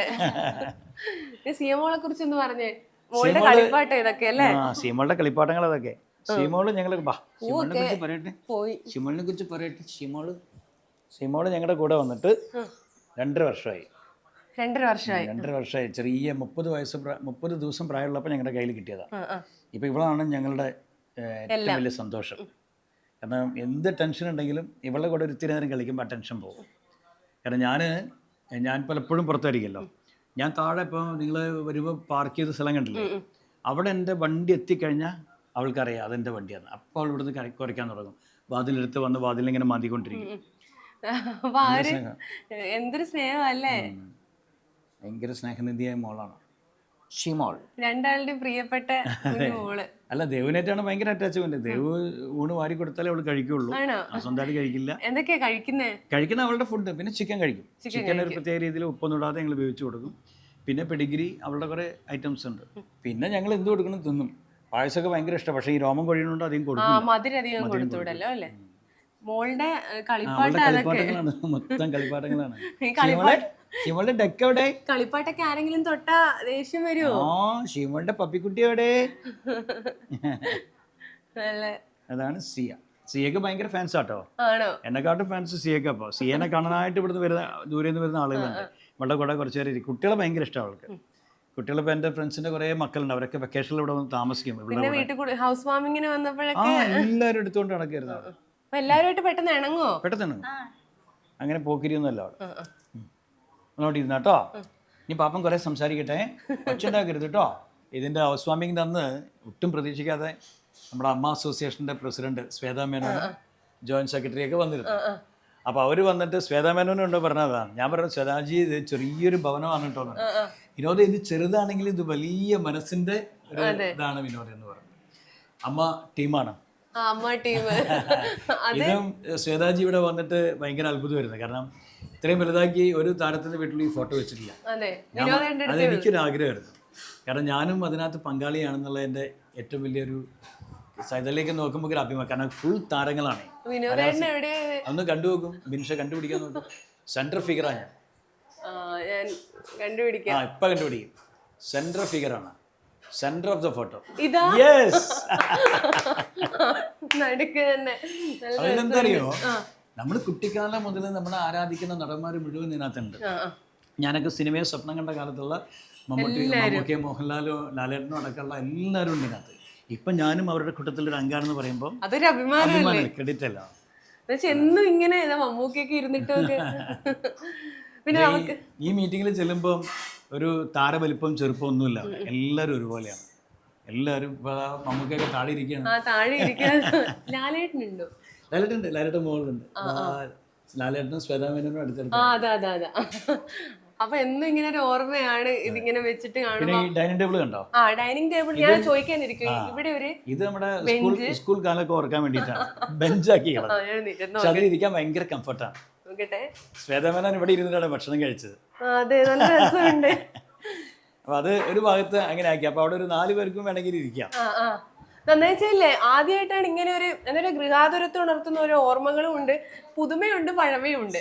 സിയമോളെ കുറിച്ചൊന്ന് പറഞ്ഞേ. മോളുടെ കളിപ്പാട്ടം ഇതൊക്കെ അല്ലേ? സീമോളുടെ കളിപ്പാട്ടങ്ങൾ അതൊക്കെ. സീമോള് ഞങ്ങൾ ഷിമോളിനെ കുറിച്ച് പറയട്ടെ. ഷിമോളിനെ കുറിച്ച് പറയട്ടെ. ഷിമോള് ഞങ്ങളുടെ കൂടെ വന്നിട്ട് 2.5 വർഷമായി. 2.5 വർഷമായി. 2.5 വർഷമായി. ചെറിയ 30 ദിവസം പ്രായമുള്ളപ്പോൾ ഞങ്ങളുടെ കയ്യിൽ കിട്ടിയതാണ്. ഇപ്പം ഇവളാണ് ഞങ്ങളുടെ ഏറ്റവും വലിയ സന്തോഷം. കാരണം എന്ത് ടെൻഷൻ ഉണ്ടെങ്കിലും ഇവളുടെ കൂടെ ഒരു ഇത്തിരി നേരം കളിക്കുമ്പോൾ ആ ടെൻഷൻ പോകും. കാരണം ഞാൻ പലപ്പോഴും പുറത്തായിരിക്കുമല്ലോ. ഞാൻ താഴെ ഇപ്പോൾ നിങ്ങൾ വരുമ്പോൾ പാർക്ക് ചെയ്ത സ്ഥലം കണ്ടില്ലേ, അവിടെ എൻ്റെ വണ്ടി എത്തിക്കഴിഞ്ഞാൽ അവൾക്കറിയാം അതെൻ്റെ വണ്ടിയാണ്. അപ്പോൾ അവൾ ഇവിടുന്ന് കുറയ്ക്കാൻ തുടങ്ങും. വാതിലെടുത്ത് വന്ന് വാതിലിങ്ങനെ മാന്തിക്കൊണ്ടിരിക്കും. എന്തൊരു സ്നേഹമല്ലേ. ഭയങ്കര സ്നേഹനിധിയായ മോളാണ് ഷിമോൾ. രണ്ടാളുടെയും പ്രിയപ്പെട്ട മോള്. അല്ല, ദേവിനായിട്ടാണ് ഭയങ്കര അറ്റാച്ച്മെന്റ്. ദേവ് ഊണ് വാരി കൊടുത്താലേ അവള് കഴിക്കുള്ളൂ, സ്വന്തമായിട്ട് കഴിക്കില്ല. എന്തൊക്കെയാ കഴിക്കുന്ന അവളുടെ ഫുഡ്. പിന്നെ ചിക്കൻ കഴിക്കും. ചിക്കൻ ഒരു പ്രത്യേക രീതിയിൽ ഉപ്പൊന്നും ഇടാതെ ഞങ്ങൾ ഉപയോഗിച്ച് കൊടുക്കും. പിന്നെ പെഡിഗ്രി, അവളുടെ കുറെ ഐറ്റംസ് ഉണ്ട്. പിന്നെ ഞങ്ങൾ എന്ത് കൊടുക്കണം തിന്നും. പായസമൊക്കെ ഭയങ്കര ഇഷ്ടം. പക്ഷേ ഈ രോമം കൊഴിയുന്നുണ്ട് അധികം കൊടുക്കും. മധുരധികം കൊടുത്തുവിടല്ലോ അല്ലേ. മോളുടെ കളിപ്പാട്ടങ്ങളാണ്, മൊത്തം കളിപ്പാട്ടങ്ങളാണ്. ഷിമോളുടെ ഡെക്ക് എവിടെ? കളിപ്പാട്ടൊക്കെ ആരെങ്കിലും തൊട്ടാ ദേഷ്യം വരുമോ? ഷിമോളുടെ പപ്പിക്കുട്ടി എവിടെ? അതാണ് സിയക്ക് ഭയങ്കര ഫാൻസ് ആട്ടോ. എന്നെക്കാട്ടും ഫാൻസ് സിയക്ക്. അപ്പോൾ സിയനെ കാണാനായിട്ട് ഇവിടുന്ന് ദൂരെ നിന്ന് വരുന്ന ആളുകളുണ്ട്. ഇവളുടെ കൂടെ കുറച്ച് പേര് ഇരിക്കും. കുട്ടികളെ ഭയങ്കര ഇഷ്ടമാണ് അവൾക്ക്. കുട്ടികളിപ്പോൾ എൻ്റെ ഫ്രണ്ട്സിന്റെ കുറേ മക്കളുണ്ട്. അവരൊക്കെ വെക്കേഷനിൽ ഇവിടെ വന്ന് താമസിക്കും. ഹൗസ് വാമിങ്ങിന് വന്നപ്പോഴൊക്കെ എല്ലാവരും എടുത്തുകൊണ്ട് നടക്കായിരുന്നു. എല്ലാവരുമായിട്ട് പെട്ടെന്ന് ഇണങ്ങോ? പെട്ടെന്ന് അങ്ങനെ പോക്കിരിയൊന്നുമല്ല അവൾ. അങ്ങോട്ട് ഇരുന്നാട്ടോ. ഇനി പാപ്പൻ കുറേ സംസാരിക്കട്ടെ, ഒച്ചുണ്ടാക്കരുത് കേട്ടോ. ഇതിൻ്റെ ഹൗസ് വാമിങ്ങിൻ്റെ അന്ന് ഒട്ടും പ്രതീക്ഷിക്കാതെ നമ്മുടെ അമ്മ അസോസിയേഷൻ്റെ president Shweta Menon, joint secretary ഒക്കെ വന്നിരുന്നു. അപ്പോൾ അവർ വന്നിട്ട് ശ്വേതാ മേനോനുണ്ടോ പറഞ്ഞതാണ്. ഞാൻ പറഞ്ഞു, ശ്വേതാജി ഇത് ചെറിയൊരു ഭവനമാണ് കേട്ടോ. വിനോദം ഇത് ചെറുതാണെങ്കിൽ ഇത് വലിയ മനസ്സിന്റെ ഒരു ഇതാണ് വിനോദം എന്ന് പറഞ്ഞു. അമ്മ ടീമാണ്. ഇതും ശ്വേതാജി ഇവിടെ വന്നിട്ട് ഭയങ്കര അത്ഭുതം വരുന്നത്. കാരണം ഇത്രയും വലുതാക്കി ഒരു താരത്തിന്റെ വീട്ടിൽ ഈ ഫോട്ടോ വെച്ചിട്ടില്ല. അതെനിക്കൊരു ആഗ്രഹമായിരുന്നു. കാരണം ഞാനും അതിനകത്ത് പങ്കാളിയാണെന്നുള്ള എൻ്റെ ഏറ്റവും വലിയൊരു സൈതലേക്ക് നോക്കുമ്പോൾ ഒരു അഭിമാനം. കാരണം ഫുൾ താരങ്ങളാണ്. അന്ന് കണ്ടുപോകും, ബിൻഷ കണ്ടുപിടിക്കാൻ നോക്കും. സെൻട്രൽ ഫിഗറാണ് ഞാൻ. ഇപ്പൊ കണ്ടുപിടിക്കും. സെൻട്രൽ ഫിഗറാണ്. Centre of the photo. അതെന്താ അറിയോ, നമ്മൾ കുട്ടിക്കാലം മുതൽ നമ്മൾ ആരാധിക്കുന്ന നടന്മാർ മുഴുവൻ ഇതിനകത്തുണ്ട്. ഞാനൊക്കെ സിനിമയെ സ്വപ്നം കണ്ട കാലത്തുള്ള മമ്മൂട്ടി, മോഹൻലാലോ, ലാലേട്ടനോ അടക്കമുള്ള എല്ലാവരും ഉണ്ട് ഇതിനകത്ത്. ഇപ്പൊ ഞാനും അവരുടെ കൂട്ടത്തിലൊരു അംഗാണെന്ന് പറയുമ്പോൾ അതൊരു അഭിമാനം, ക്രെഡിറ്റ് അല്ല. എന്നും ഇങ്ങനെ മമ്മൂക്കൊക്കെ ഇരുന്നിട്ടൊക്കെ. പിന്നെ ഈ മീറ്റിങ്ങിൽ ചെല്ലുമ്പോൾ ഒരു താരവലിപ്പം ചെറുപ്പം ഒന്നുമില്ല. എല്ലാവരും ഒരുപോലെയാണ്. എല്ലാവരും മമ്മൂക്കൊക്കെ താഴെ ഇരിക്കുകയാണ്. ലാലേട്ടനുണ്ടോ? ലാലേട്ടൻ മോളുണ്ട്. ലാലേട്ടനും ശ്വേതാ മേനോനും അടുത്തടുത്ത്. അപ്പൊ എന്നും ഇങ്ങനെ ഒരു ഓർമ്മയാണ് ഇതിങ്ങനെ വെച്ചിട്ട് കാണുമ്പോ. ഡൈനിങ് ടേബിൾ കണ്ടോ? ഡൈനിങ് ടേബിൾ ഞാൻ ചോദിക്കാനിരിക്കും. ഇവിടെ ഒരു ഇത് നമ്മുടെ സ്കൂൾ കാലൊക്കെ ഓർക്കാൻ വേണ്ടിയിട്ടാണ് ബെഞ്ചാക്കി കളഞ്ഞത്. അതിൽ ഇരിക്കാൻ ഭയങ്കര കംഫർട്ടാണ്. ശ്വേതാ മേനോൻ ഇവിടെ ഇരുന്നിട്ടാണ് ഭക്ഷണം കഴിച്ചത്. അപ്പൊ അത് ഒരു ഭാഗത്ത് അങ്ങനെ ആക്കി. അപ്പൊ അവിടെ ഒരു 4 പേർക്കും വേണമെങ്കിൽ ഇരിക്കാം. നന്നായില്ലേ. ആദ്യമായിട്ടാണ് ഇങ്ങനെ ഒരു എന്നൊരു ഗൃഹാതുരത്തെ ഉണർത്തുന്ന ഒരു ഓർമ്മകളും ഉണ്ട്, പുതുമയുണ്ട്, പഴമയുണ്ട്.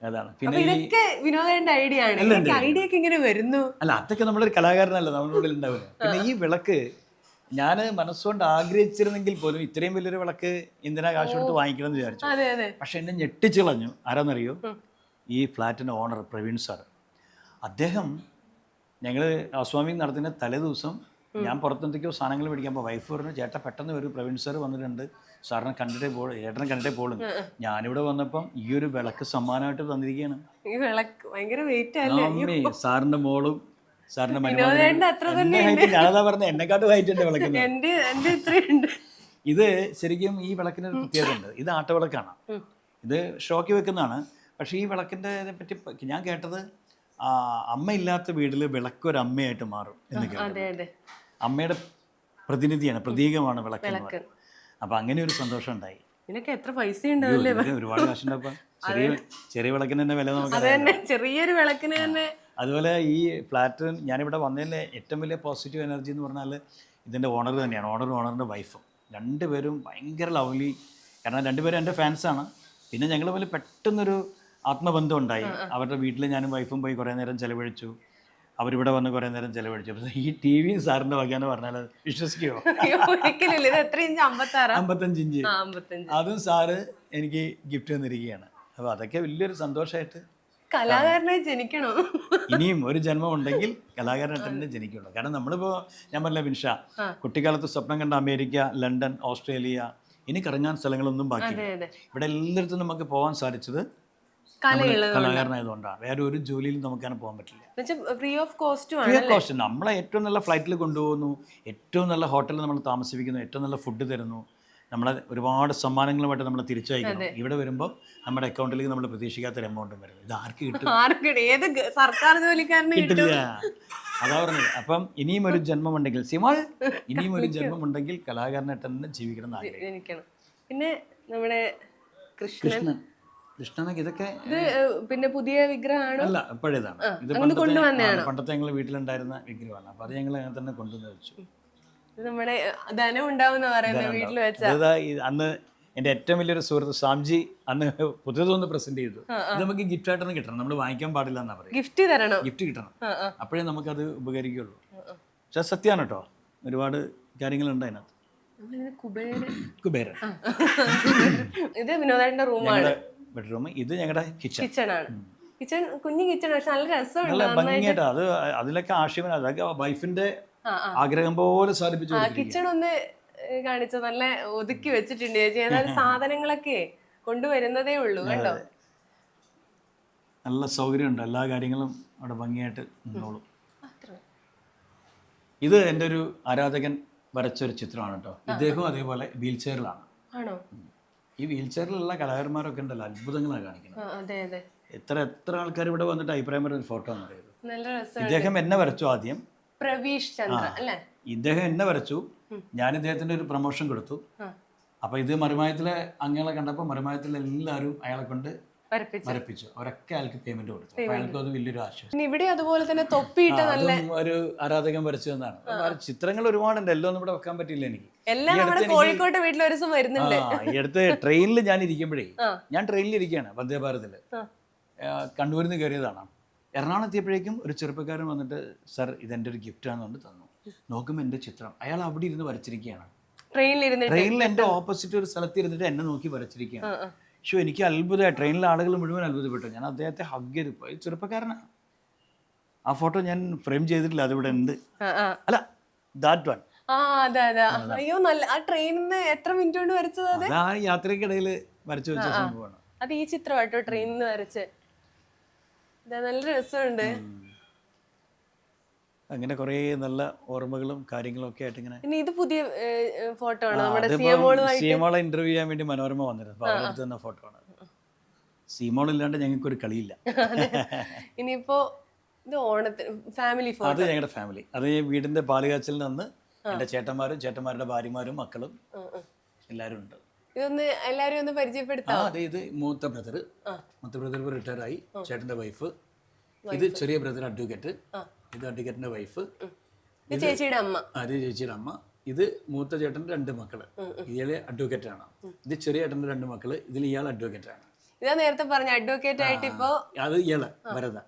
അതാണ്. പിന്നെ ഇതൊക്കെ വിനോദന്റെ ഐഡിയ ആണ്. ഐഡിയ ഒക്കെ ഇങ്ങനെ വരുന്നു. അല്ല, അതൊക്കെ നമ്മളൊരു കലാകാരനല്ല, നമ്മളുടെ ഉണ്ടാവില്ല. പിന്നെ ഈ വിളക്ക് ഞാൻ മനസ്സുകൊണ്ട് ആഗ്രഹിച്ചിരുന്നെങ്കിൽ പോലും ഇത്രയും വലിയൊരു വിളക്ക് എന്തിനാ കാശ് കൊടുത്ത് വാങ്ങിക്കണം എന്ന് വിചാരിച്ചു. പക്ഷെ എന്നെ ഞെട്ടിച്ചു കളഞ്ഞു. ആരാന്നറിയോ? ഈ ഫ്ലാറ്റിന്റെ ഓണർ പ്രവീൺ സാർ. അദ്ദേഹം ഞങ്ങൾ ഹൗസ് വാമിങ് നടത്തുന്ന തലേ ദിവസം ഞാൻ പുറത്തെന്തൊക്കെയോ സാധനങ്ങൾ മേടിക്കാൻ അപ്പോൾ വൈഫ് പറഞ്ഞു, ചേട്ടാ പെട്ടെന്ന് ഒരു പ്രവീൺ സാർ വന്നിട്ടുണ്ട്, സാറിനെ കണ്ടിട്ടേ ചേട്ടനെ കണ്ടിട്ടേ പോളും. ഞാനിവിടെ വന്നപ്പം ഈ ഒരു വിളക്ക് സമ്മാനമായിട്ട് തന്നിരിക്കുകയാണ്. സാറിന്റെ മോളും സാറിന്റെ ഞാനതാ പറഞ്ഞ എന്നെക്കാട്ടും ഹൈറ്റ് ഉണ്ട് വിളക്കുന്നത്. ഇത് ശരിക്കും ഈ വിളക്കിനൊരു പ്രത്യേകത ഉണ്ട്. ഇത് ആട്ടവിളക്കാണ്. ഇത് ഷോക്കി വെക്കുന്നതാണ്. പക്ഷെ ഈ വിളക്കിന്റെ പറ്റി ഞാൻ കേട്ടത്, അമ്മയില്ലാത്ത വീട്ടിൽ വിളക്കൊരു അമ്മയായിട്ട് മാറും എന്ന് കേട്ടത്. അമ്മയുടെ പ്രതിനിധിയാണ്, പ്രതീകമാണ് വിളക്ക്. അപ്പൊ അങ്ങനെ ഒരു സന്തോഷം ഉണ്ടായി. എത്ര പൈസ ഒരുപാട് കാശുണ്ടാക്കാം. ചെറിയ വിളക്കിന് തന്നെ വില നമുക്ക്. ചെറിയൊരു വിളക്കിന് തന്നെ. അതുപോലെ ഈ ഫ്ലാറ്റ് ഞാനിവിടെ വന്നതിലെ ഏറ്റവും വലിയ പോസിറ്റീവ് എനർജി എന്ന് പറഞ്ഞാൽ ഇതിൻ്റെ ഓണർ തന്നെയാണ്. ഓണറിൻ്റെ വൈഫും രണ്ടുപേരും ഭയങ്കര ലവ്ലി. കാരണം രണ്ടുപേരും എൻ്റെ ഫാൻസാണ്. പിന്നെ ഞങ്ങൾ പോലെ പെട്ടെന്നൊരു ആത്മബന്ധം ഉണ്ടായി. അവരുടെ വീട്ടിൽ ഞാനും വൈഫും പോയി കുറേ നേരം ചിലവഴിച്ചു. അവരിവിടെ വന്ന് കുറേ നേരം ചിലവഴിച്ചു. പക്ഷേ ഈ ടി വി സാറിൻ്റെ വകയെന്ന് പറഞ്ഞാൽ അത് വിശ്വസിക്കുമോ? ഒരിക്കലില്ല. ഇത് എത്ര ഇഞ്ച്? 56? 55 ഇഞ്ച്. 55. അതും സാറ് എനിക്ക് ഗിഫ്റ്റ് തന്നിരിക്കുകയാണ്. അപ്പോൾ അതൊക്കെ വലിയൊരു സന്തോഷമായിട്ട്. കലാകാരനായി ജനിക്കണോ? ഇനിയും ഒരു ജന്മം ഉണ്ടെങ്കിൽ കലാകാരനായിട്ട് തന്നെ ജനിക്കുള്ളൂ. കാരണം നമ്മളിപ്പോൾ ഞാൻ പറഞ്ഞ വിൻഷ കുട്ടിക്കാലത്ത് സ്വപ്നം കണ്ട അമേരിക്ക, ലണ്ടൻ, ഓസ്ട്രേലിയ, ഇനി കറങ്ങാൻ സ്ഥലങ്ങളൊന്നും ബാക്കിയില്ല. ഇവിടെ എല്ലായിടത്തും നമുക്ക് പോകാൻ സാധിച്ചത് കലാകാരനായതുകൊണ്ടാണ്. വേറെ ഒരു ജോലിയിലും നമുക്കങ്ങനെ പോകാൻ പറ്റില്ല. Free of cost. Free of cost. നമ്മളെ ഏറ്റവും നല്ല ഫ്ലൈറ്റിൽ കൊണ്ടുപോകുന്നു, ഏറ്റവും നല്ല ഹോട്ടലിൽ നമ്മൾ താമസിപ്പിക്കുന്നു, ഏറ്റവും നല്ല ഫുഡ് തരുന്നു, നമ്മളെ ഒരുപാട് സമ്മാനങ്ങളുമായിട്ട് നമ്മൾ തിരിച്ചയക്കുന്നു. ഇവിടെ വരുമ്പോൾ നമ്മുടെ അക്കൗണ്ടിലേക്ക് നമ്മൾ പ്രതീക്ഷിക്കാത്തൊരു എമൗണ്ടും വരുന്നു. ഇത് ആർക്ക് കിട്ടും? ഏത് സർക്കാർ ജോലിക്കാരന് കിട്ടില്ല. അതാ പറഞ്ഞത്. അപ്പം ഇനിയും ഒരു ജന്മം ഉണ്ടെങ്കിൽ സിമോൾ, ഇനിയും ഒരു ജന്മം ഉണ്ടെങ്കിൽ കലാകാരനായിട്ട് തന്നെ ജീവിക്കണം എന്ന് ആഗ്രഹിക്കണം. പിന്നെ നമ്മുടെ കൃഷ്ണനൊക്കെ ഇതൊക്കെ പിന്നെ പുതിയ വിഗ്രഹമാണ്? അല്ല, പഴയതാണ്. ഇത് പണ്ടത്തെ ഞങ്ങൾ വീട്ടിലുണ്ടായിരുന്ന വിഗ്രഹമാണ്. അപ്പൊ അത് ഞങ്ങൾ അങ്ങനെ തന്നെ കൊണ്ടുവന്ന് വെച്ചു. നമ്മുടെ ധനം ഉണ്ടാവുന്ന പറയുന്നത് വീട്ടിൽ വെച്ചാൽ. അന്ന് എൻ്റെ ഏറ്റവും വലിയൊരു സുഹൃത്ത് സാംജി അന്ന് പുതിയതൊന്ന് പ്രസന്റ് ചെയ്തു. ഇത് നമുക്ക് ഗിഫ്റ്റ് ആയിട്ടൊന്നും കിട്ടണം, നമ്മൾ വാങ്ങിക്കാൻ പാടില്ല എന്നാ പറയുക. ഗിഫ്റ്റ് തരണം, ഗിഫ്റ്റ് കിട്ടണം, അപ്പോഴേ നമുക്കത് ഉപകരിക്കുള്ളൂ. പക്ഷെ സത്യമാണ് കേട്ടോ, ഒരുപാട് കാര്യങ്ങളുണ്ട് അതിനകത്ത്. കുബേരൻ. ഇത് വിനോദേട്ടന്റെ റൂമാണ്, ബെഡ്റൂം. ഇത് ഞങ്ങളുടെ കിച്ചണാണ്. കിച്ചൺ കുഞ്ഞു കിച്ചൺ, പക്ഷെ നല്ല രസമുണ്ട്, നല്ല ഭംഗിയായിട്ട്. അത് അതിലൊക്കെ ആശീർവാദം, അതൊക്കെ വൈഫിന്റെ ആഗ്രഹം പോലെ സാധിപ്പിച്ചു. കിച്ചൺ ഒന്ന് കാണിച്ച നല്ല ഒതുക്കി വെച്ചിട്ടുണ്ട് ചേച്ചി. ഏതായാലും സാധനങ്ങളൊക്കെ കൊണ്ടുവരുന്നതേ ഉള്ളൂ കേട്ടോ. നല്ല സൗകര്യമുണ്ട്, എല്ലാ കാര്യങ്ങളും അവിടെ ഭംഗിയായിട്ട് നിന്നോളും. ഇത് എൻ്റെ ഒരു ആരാധകൻ വരച്ചൊരു ചിത്രമാണ് കേട്ടോ. ഇദ്ദേഹം അതേപോലെ വീൽ ചെയറിലാണ്. ആണോ? ഈ വീൽ ചെയറിലുള്ള കലാകാരന്മാരൊക്കെ ഉണ്ടല്ലോ, അത്ഭുതങ്ങളാണ് കാണിക്കുന്നത്. എത്ര ആൾക്കാർ ഇവിടെ വന്നിട്ട് അഭിപ്രായം പറയുന്ന ഒരു ഫോട്ടോ എന്ന് പറയുന്നത്. ഇദ്ദേഹം എന്നെ വരച്ചു ആദ്യം. പ്രവീഷ് ചന്ദ്ര അല്ലേ? ഇദ്ദേഹം എന്നെ വരച്ചു, ഞാൻ ഇദ്ദേഹത്തിന്റെ ഒരു പ്രൊമോഷൻ കൊടുത്തു. അപ്പൊ ഇത് മറുമായത്തിലെ അംഗങ്ങളെ കണ്ടപ്പോൾ മറുമായത്തിലെ എല്ലാവരും അയാളെ കൊണ്ട് വരപ്പിച്ചു. അവരൊക്കെ അയാൾക്ക് പേയ്മെന്റ് കൊടുത്തു. അപ്പൊ അയാൾക്ക് അത് വലിയൊരു ആശ്വാസം. ഇവിടെ അതുപോലെ തന്നെ തൊപ്പിയിട്ട് നല്ല ഒരു ആരാധകൻ വരച്ചു എന്നാണ്. ചിത്രങ്ങൾ ഒരുപാടുണ്ട്, എല്ലാം ഒന്നും ഇവിടെ വെക്കാൻ പറ്റില്ല എനിക്ക്. കോഴിക്കോട്ടെ വീട്ടിൽ ഒരു ദിവസം വരുന്നുണ്ട്. ഈ അടുത്ത് ട്രെയിനിൽ ഞാൻ ഇരിക്കുമ്പോഴേ, ഞാൻ ട്രെയിനിൽ ഇരിക്കുകയാണ് വന്ദേ ഭാരതില്, കണ്ണൂരിൽ നിന്ന് കയറിയതാണ്. എറണാകുളം എത്തിയപ്പോഴേക്കും ഒരു ചെറുപ്പക്കാരൻ വന്നിട്ട്, സർ ഇതെൻ്റെ ഒരു ഗിഫ്റ്റാന്ന് കൊണ്ട് തന്നു. നോക്കുമ്പോൾ എൻ്റെ ചിത്രം അയാൾ അവിടെ ഇരുന്ന് വരച്ചിരിക്കുകയാണ്. ട്രെയിനിൽ എൻ്റെ ഓപ്പോസിറ്റ് ഒരു സ്ഥലത്ത് ഇരുന്നിട്ട് എന്നെ നോക്കി വരച്ചിരിക്കുകയാണ്. പക്ഷേ എനിക്ക് അത്ഭുതമായി, ട്രെയിനിലെ ആളുകൾ മുഴുവൻ അത്ഭുതപ്പെട്ടു. ഞാൻ അദ്ദേഹത്തെ ഹഗ് ചെയ്ത് പോയി. ചെറുപ്പക്കാരനാണ്. ആ ഫോട്ടോ ഞാൻ ഫ്രെയിം ചെയ്തിട്ടില്ല, അതിവിടെ ഉണ്ട്. അല്ല, ദാറ്റ് വൺ. അയ്യോ, നല്ല. ആ ട്രെയിനിന്ന് എത്ര മിനിറ്റ് കൊണ്ട് വരച്ചത്? ആ യാത്രക്കിടയിൽ വരച്ചു വെച്ച സംഭവമാണ്. അത് ഈ ചിത്രമായിട്ടോ ട്രെയിനിന്ന് വരച്ച്. നല്ല രസമുണ്ട്. അങ്ങനെ കുറെ നല്ല ഓർമ്മകളും കാര്യങ്ങളും ഒക്കെ ആയിട്ട് ഇങ്ങനെ. ഇത് പുതിയ ഫോട്ടോ ആണ്. സീമോളെ ഇന്റർവ്യൂ ചെയ്യാൻ വേണ്ടി മനോരമ വന്നിരുന്നു. അപ്പൊ അവരെടുത്ത് തന്ന ഫോട്ടോ ആണ്. സീമോൾ ഇല്ലാണ്ട് ഞങ്ങൾക്ക് ഒരു കളിയില്ല. ഇനിയിപ്പോ ഇത് ഓണത്തിന് ഫാമിലി ഫോട്ടോ. അത് ഞങ്ങളുടെ ഫാമിലി. അത് വീടിന്റെ പാലുകാച്ചലിൽ നിന്ന് എന്റെ ചേട്ടന്മാരും ചേട്ടന്മാരുടെ ഭാര്യമാരും മക്കളും എല്ലാരും ഉണ്ട്. ഇതൊന്ന് എല്ലാരും ഒന്ന് പരിചയപ്പെടുത്താം. അതെ, ഇത് മൂത്ത ബ്രദർ റിട്ടയർ ആയി, ചേട്ടന്റെ വൈഫ്. ഇത് ചെറിയ ബ്രദർ അഡ്വക്കേറ്റ്, ഇത് അഡ്വക്കേറ്റിന്റെ വൈഫ്. ഇത് ചേച്ചിയുടെ അമ്മ. അത് ചേച്ചിയുടെ അമ്മ. ഇത് മൂത്ത ചേട്ടന്റെ 2 മക്കള്, ഇയാള് അഡ്വക്കേറ്റ് ആണ്. ഇത് ചെറിയ ചേട്ടന്റെ 2 മക്കള്, ഇതിൽ ഇയാൾ അഡ്വക്കേറ്റ് ആണ്. ഇതാ നേരത്തെ പറഞ്ഞ അഡ്വക്കേറ്റ് ആയിട്ട് ഇപ്പോ അത് ഇയാള് ഭരത.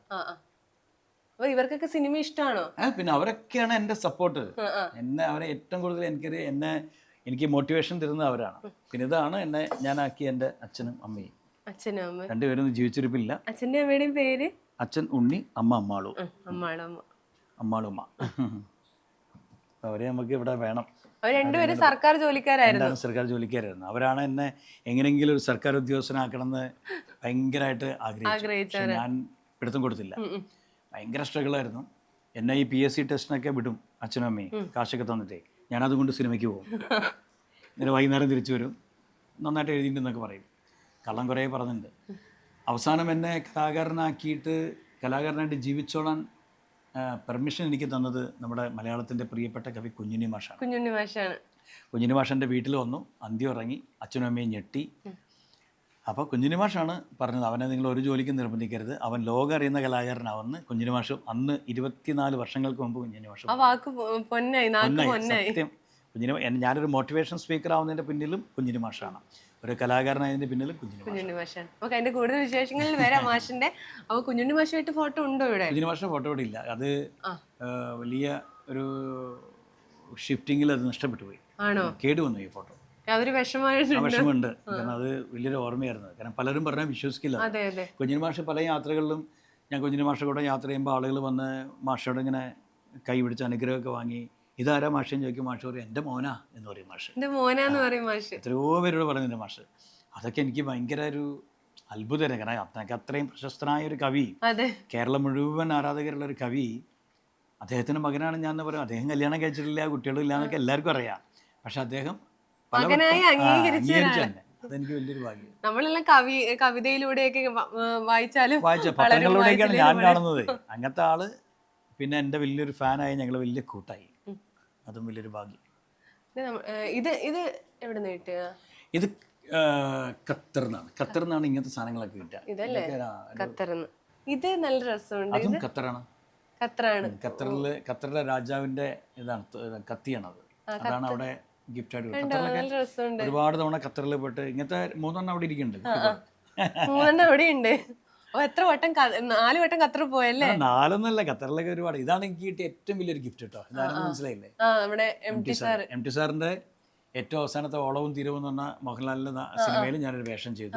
അപ്പൊ ഇവർക്കൊക്കെ സിനിമ ഇഷ്ടമാണോ? പിന്നെ അവരൊക്കെയാണ് എന്റെ സപ്പോർട്ട്. അവരെ ഏറ്റവും കൂടുതൽ എനിക്ക് മോട്ടിവേഷൻ തരുന്നത് അവരാണ്. പിന്നെ ഇതാണ് ഞാനാക്കിയ എൻ്റെ അച്ഛനും അമ്മയും. രണ്ടുപേരും ജീവിച്ചിരിപ്പില്ല. അച്ഛൻ്റെ അമ്മയുടെയും പേര്? അച്ഛൻ ഉണ്ണി, അമ്മ അമ്മാളു. അമ്മാളുമ്മ. അവരെ നമുക്ക് ഇവിടെ വേണം. അവർ രണ്ടുപേരും സർക്കാർ ജോലിക്കാരായിരുന്നു. സർക്കാർ ജോലിക്കാരായിരുന്നു. അവരാണ് എന്നെ എങ്ങനെയെങ്കിലും ഒരു സർക്കാർ ഉദ്യോഗസ്ഥനാക്കണമെന്ന് ഭയങ്കരമായിട്ട് ആഗ്രഹിച്ചു. ഞാൻ പിടുത്തം കൊടുത്തില്ല. ഭയങ്കര സ്ട്രഗിളായിരുന്നു. എന്നെ ഈ PSC ടെസ്റ്റിനൊക്കെ വിടും അച്ഛനും അമ്മയും, കാശൊക്കെ തന്നിട്ടേ. ഞാനതുകൊണ്ട് സിനിമയ്ക്ക് പോകും. എന്നിട്ട് വൈകുന്നേരം തിരിച്ചു വരും, നന്നായിട്ട് എഴുതിയിട്ടുണ്ടെന്നൊക്കെ പറയും. കള്ളം കുറേ പറഞ്ഞിട്ടുണ്ട്. അവസാനം എന്നെ കലാകാരനായിട്ട് ജീവിച്ചോളാൻ പെർമിഷൻ എനിക്ക് തന്നത് നമ്മുടെ മലയാളത്തിൻ്റെ പ്രിയപ്പെട്ട കവി കുഞ്ഞുണ്ണി മാഷാണ്. കുഞ്ഞുണ്ണി മാഷൻ്റെ വീട്ടിൽ വന്നു, അന്ത്യം ഇറങ്ങി, അച്ഛനും അമ്മയും ഞെട്ടി. അപ്പോൾ കുഞ്ഞുണ്ണി മാഷാണ് പറഞ്ഞത്, അവനെ നിങ്ങൾ ഒരു ജോലിക്ക് നിർബന്ധിക്കരുത്, അവൻ ലോകം അറിയുന്ന കലാകാരനാവെന്ന്. കുഞ്ഞുണ്ണി മാഷ് അന്ന് 24 വർഷങ്ങൾക്ക് മുമ്പ് കുഞ്ഞുണ്ണി മാഷ് സത്യം. ഞാനൊരു മോട്ടിവേഷൻ സ്പീക്കർ ആവുന്നതിൻ്റെ പിന്നിലും കുഞ്ഞുണ്ണി മാഷാണ്. ഒരു കലാകാരനായതിന്റെ പിന്നിൽ കുഞ്ഞിന് കുഞ്ഞുണ്ണി മാഷാണ്. നമുക്ക് അതിന്റെ കൂടുതൽ വിശേഷങ്ങളിൽ വരാം മാഷിന്റെ. അപ്പൊ കുഞ്ഞുണ്ണി മാഷായിട്ട് ഫോട്ടോ ഉണ്ടോ ഇവിടെ? കുഞ്ഞിന് മാഷിന്റെ ഫോട്ടോ ഇവിടെ ഇല്ല. അത് വലിയ ഒരു ഷിഫ്റ്റിങ്ങിൽ അത് നഷ്ടപ്പെട്ടു പോയി. ആണോ? കേടുവന്നു ഈ ഫോട്ടോ. അതൊരു വിഷമമുണ്ട്. കാരണം അത് വലിയൊരു ഓർമ്മയായിരുന്നു. കാരണം പലരും പറഞ്ഞാൽ വിശ്വസിക്കില്ല. അതെ അതെ. കുഞ്ഞിന് മാഷ് പല യാത്രകളിലും ഞാൻ കുഞ്ഞിന് മാഷ കൂടെ യാത്ര ചെയ്യുമ്പോൾ ആളുകൾ വന്ന് മാഷോട് ഇങ്ങനെ കൈ പിടിച്ച് അനുഗ്രഹമൊക്കെ വാങ്ങി ഇതാരാ മാഷെന്ന് ചോദിക്കും. മാഷ് പറയും എൻ്റെ മോനാ എന്ന് പറയും മാഷ്. എന്റെ മോനാന്ന് പറയും മാഷ്. എത്രയോ പേരോട് പറയുന്നുണ്ട് മാഷ്. അതൊക്കെ എനിക്ക് ഭയങ്കര ഒരു അത്ഭുതമായിരുന്നു. കാരണം അത്രയ്ക്ക് അത്രയും പ്രശസ്തനായ ഒരു കവി, കേരളം മുഴുവൻ ആരാധകരുള്ള ഒരു കവി, അദ്ദേഹത്തിൻ്റെ മകനാണ് ഞാൻ എന്ന് പറയും. അദ്ദേഹം കല്യാണം കഴിച്ചിട്ടില്ല, കുട്ടികളില്ല എന്നൊക്കെ എല്ലാവർക്കും അറിയാം. പക്ഷെ അദ്ദേഹം അംഗീകരിച്ചു തന്നെ. അതെനിക്ക് വലിയൊരു ഭാഗ്യം. നമ്മളെല്ലാം കവിതയിലൂടെയൊക്കെ വായിച്ചാലും പത്രങ്ങളിലൂടെയൊക്കെയാണ് ഞാൻ കാണുന്നത്. അങ്ങനത്തെ ആള് പിന്നെ എൻ്റെ വലിയൊരു ഫാനായി, ഞങ്ങൾ വലിയ കൂട്ടായി. അതും വലിയൊരു ഭാഗ്യം. ഇത് എവിടെ നിന്ന് കിട്ടുക? ഇത് ഖത്തറിനാണ് ഇങ്ങനത്തെ സാധനങ്ങളൊക്കെ കിട്ടുക. ഇതല്ലേ ഖത്തറിന്ന്? ഇത് നല്ല രസമുണ്ട്. അതും ഖത്തറാണ്. ഖത്തറിലെ രാജാവിന്റെ ഇതാണ്, കത്തിയാണത്. അതാണ് അവിടെ ഗിഫ്റ്റ് ആയിട്ട്. ഖത്തറിലൊക്കെ ഒരുപാട് തവണ ഖത്തറിൽ പോയിട്ട് ഇങ്ങനത്തെ 3 അവിടെ ഇരിക്കുന്നുണ്ട്. 3 അവിടെ ഉണ്ട്. എത്ര വട്ടം? 4 വട്ടം ഖത്തർ പോയല്ലേ? 4 ഖത്തറിലൊക്കെ ഒരുപാട്. ഇതാണ് എനിക്ക് കിട്ടിയ ഏറ്റവും വലിയൊരു ഗിഫ്റ്റ് കേട്ടോ. ഇതാരെന്ന് മനസ്സിലായില്ലേ? എം ടി സാറിന്റെ ഏറ്റവും അവസാനത്തെ ഓളവും തീരവും എന്ന് പറഞ്ഞ മോഹൻലാലിന്റെ സിനിമയിൽ ഞാനൊരു വേഷം ചെയ്തു.